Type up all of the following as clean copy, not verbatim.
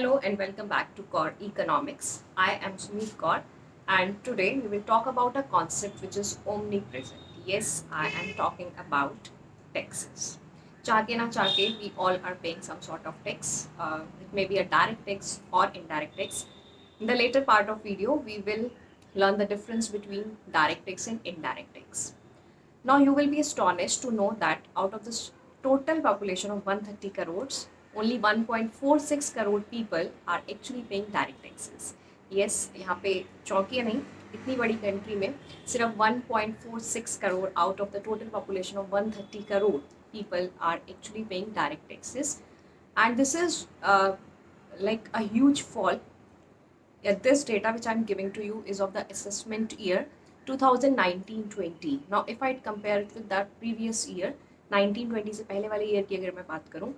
Hello and welcome back to Core Economics. I am Sumit Kaur and today we will talk about a concept which is omnipresent. Yes, I am talking about taxes. Chaake na chaake, we all are paying some sort of tax. It may be a direct tax or indirect tax. In the later part of video, we will learn the difference between direct tax and indirect tax. Now you will be astonished to know that out of this total population of 130 crores, only 1.46 crore people are actually paying direct taxes. Yes, यहाँ पे चौंकिए नहीं, इतनी बड़ी country में सिर्फ 1.46 crore out of the total population of 130 crore people are actually paying direct taxes, and this is like a huge fall. This data which I'm giving to you is of the assessment year 2019-20. Now if I compare it with that previous year 19-20 से पहले वाले year की अगर मैं बात करूं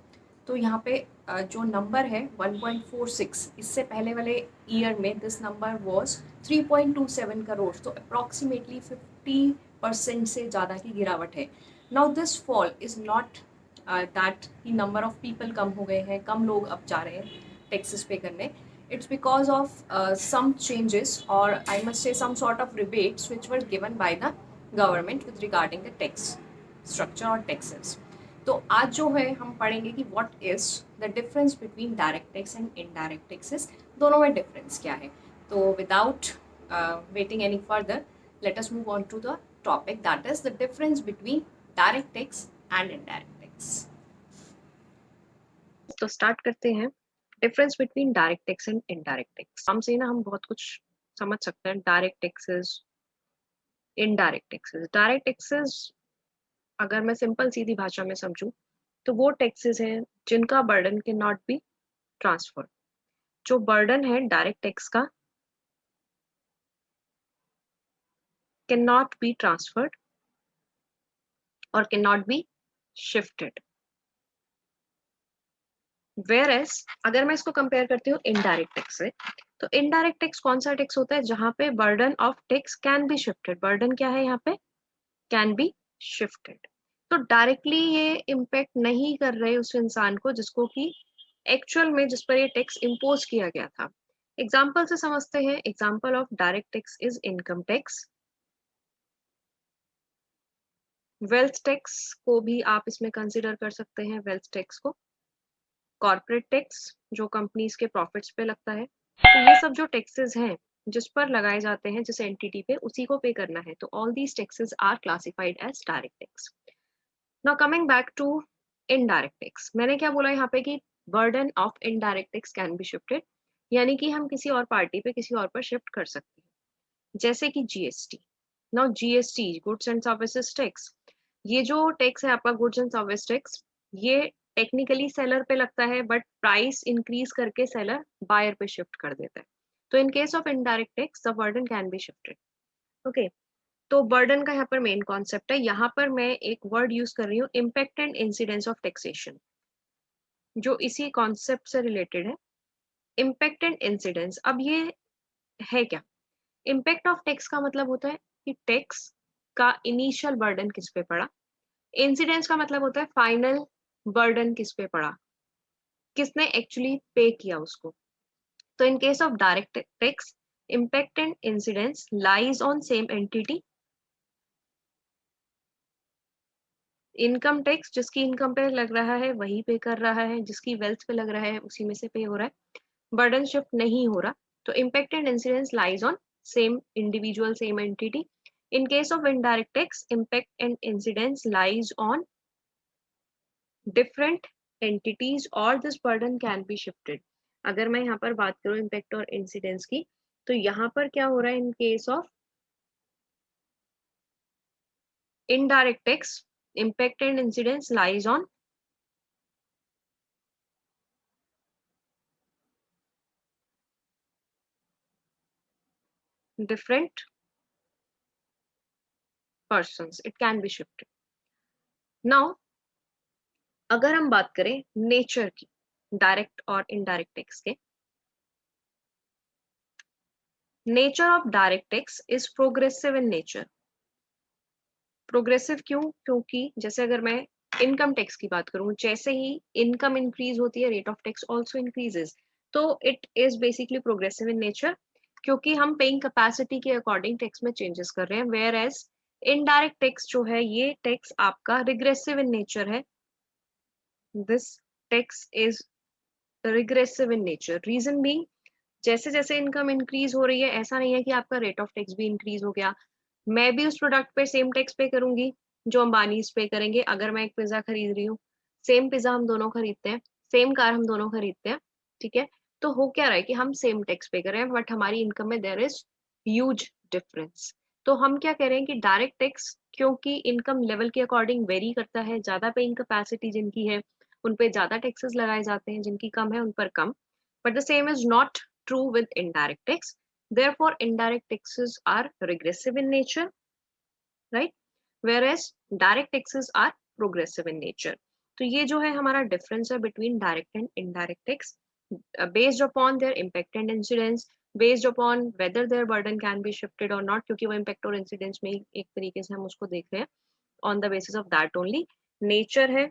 तो यहाँ पे जो नंबर है 1.46, इससे पहले वाले ईयर में दिस नंबर वॉज 3.27 करोड़, तो अप्रॉक्सीमेटली 50% से ज़्यादा की गिरावट है. Now this fall is not that कि नंबर ऑफ पीपल कम हो गए हैं, कम लोग अब जा रहे हैं टैक्सेस पे करने. It's because of some changes, or I must say some sort of rebates which were given by the government with regarding the tax structure or taxes. तो आज जो है हम पढ़ेंगे कि what is the difference between direct tax and indirect taxes, दोनों में difference क्या है. तो without waiting any further, let us move on to the topic, that is the difference between direct tax and indirect tax. तो start करते हैं. Difference between direct tax and indirect tax. नाम से ना हम बहुत कुछ समझ सकते हैं. Direct taxes, indirect taxes. Direct taxes अगर मैं सिंपल सीधी भाषा में समझूं तो वो टैक्सेस हैं जिनका burden can not be transfer. जो बर्डन है डायरेक्ट टैक्स का कैन नॉट बी ट्रांसफर्ड और can not be shifted. Whereas अगर मैं इसको कंपेयर करती हूँ इनडायरेक्ट टैक्स से, तो इनडायरेक्ट टैक्स कौन सा टैक्स होता है जहां पे burden of tax can be shifted. Burden क्या है यहाँ पे? Can be shifted. तो डायरेक्टली ये इम्पैक्ट नहीं कर रहे उस इंसान को जिसको कि एक्चुअल में जिस पर ये टैक्स इम्पोज किया गया था. एग्जाम्पल से समझते हैं. Example of direct tax is income tax. Wealth tax को भी आप इसमें कंसिडर कर सकते हैं. वेल्थ टैक्स को कॉर्पोरेट टैक्स जो कंपनीज के प्रॉफिट्स पे लगता है. तो ये सब जो टैक्सेस हैं जिस पर लगाए जाते हैं जिस एंटिटी पे, उसी को पे करना है. तो all these taxes are classified as direct tax. Now coming back to indirect tax. मैंने क्या बोला यहाँ पे कि burden of indirect tax can be shifted, यानी कि हम किसी और पार्टी पे किसी और पर शिफ्ट कर सकते हैं. जैसे कि GST. Now GST, goods and services tax, ये जो टैक्स है आपका गुड्स एंड सर्विस टैक्स, ये टेक्निकली सेलर पे लगता है बट प्राइस इंक्रीज करके सेलर बायर पे शिफ्ट कर देता है. तो in case of indirect tax the burden can be shifted. Okay. तो बर्डन का यहाँ पर मेन कॉन्सेप्ट है. यहाँ पर मैं एक वर्ड यूज कर रही हूँ, impact and incidence of taxation, जो इसी कॉन्सेप्ट से रिलेटेड है. इम्पैक्ट एंड इंसिडेंस, अब ये है क्या? इम्पैक्ट ऑफ टैक्स का मतलब होता है कि टैक्स का इनिशियल बर्डन किस पे पड़ा. इंसिडेंस का मतलब होता है फाइनल बर्डन किस पे पड़ा, किसने एक्चुअली पे किया उसको. तो in case of direct tax, impact and incidence lies on same entity. Income tax जिसकी इनकम पे लग रहा है वही पे कर रहा है, जिसकी वेल्थ पे लग रहा है उसी में से पे हो रहा है. बर्डन शिफ्ट नहीं हो रहा. तो impact and incidence lies on same individual, same entity. In case of indirect tax, impact and incidence lies on different entities or this burden can be shifted. अगर मैं यहाँ पर बात करूँ impact और incidence की, तो यहाँ पर क्या हो रहा है? in case of indirect tax, impact and incidence lies on different persons. It can be shifted. Now, अगर हम बात करें नेचर की, डायरेक्ट और इनडायरेक्ट टैक्स के, nature of direct tax is progressive in nature. Progressive क्यों? क्योंकि जैसे अगर मैं इनकम टैक्स की बात करूं, जैसे ही इनकम इंक्रीज होती है rate of tax also increases. तो it is basically progressive in nature, क्योंकि हम पेइंग कैपेसिटी के अकॉर्डिंग टैक्स में चेंजेस कर रहे हैं, वेयर एज इनडायरेक्ट टैक्स जो है ये टैक्स आपका रिग्रेसिव इन नेचर है. This tax is regressive in nature. Reason being, जैसे जैसे इनकम इंक्रीज हो रही है, ऐसा नहीं है कि आपका रेट ऑफ टैक्स भी इंक्रीज हो गया. मैं भी उस प्रोडक्ट पे सेम टैक्स पे करूंगी जो अंबानीज पे करेंगे. अगर मैं एक पिज्जा खरीद रही हूँ, सेम पिज्जा हम दोनों खरीदते हैं, सेम कार हम दोनों खरीदते हैं, ठीक है, तो हो क्या रहा है कि हम सेम टैक्स पे कर रहे हैं, बट हमारी इनकम में देयर इज ह्यूज डिफरेंस. तो हम क्या कह रहे हैं कि डायरेक्ट टैक्स, क्योंकि इनकम लेवल के अकॉर्डिंग वेरी करता है, ज्यादा पेइंग कैपेसिटी जिनकी है उन पे ज्यादा टैक्सेस लगाए जाते हैं, जिनकी कम है उन पर कम. But the same is not true with indirect tax. Therefore, indirect taxes are regressive in nature, right? Whereas direct taxes are progressive in nature. तो ये जो है हमारा डिफरेंस है between direct and indirect tax, based upon their impact and incidence, based upon whether their burden can be shifted or not, क्योंकि वो impact और incidence में एक तरीके से हम उसको देख रहे हैं on the basis of that only. Nature है.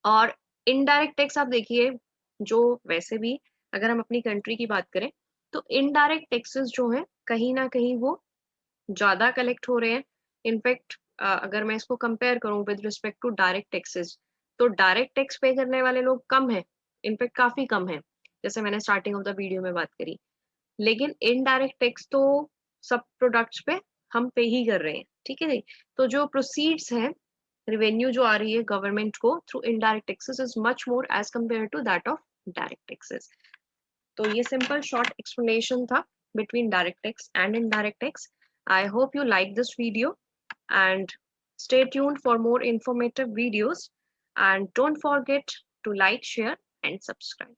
और इनडायरेक्ट टैक्स आप देखिए, जो वैसे भी अगर हम अपनी कंट्री की बात करें तो इनडायरेक्ट टैक्सेस जो है कहीं ना कहीं वो ज्यादा कलेक्ट हो रहे हैं. इनफैक्ट अगर मैं इसको कंपेयर करूं with respect to direct taxes, तो डायरेक्ट टैक्स पे करने वाले लोग कम हैं, इनफैक्ट काफी कम है, जैसे मैंने स्टार्टिंग ऑफ द वीडियो में बात करी. लेकिन इनडायरेक्ट टैक्स तो सब प्रोडक्ट्स पे हम पे ही कर रहे हैं, ठीक है जी. तो जो प्रोसीड्स हैं, रेवेन्यू जो आ रही है गवर्नमेंट को through indirect taxes is much more as compare to that of direct taxes. तो ये सिंपल शॉर्ट एक्सप्लेनेशन था between direct tax and indirect tax. I hope you like this video and stay tuned for more informative videos, and don't forget to like, share and subscribe.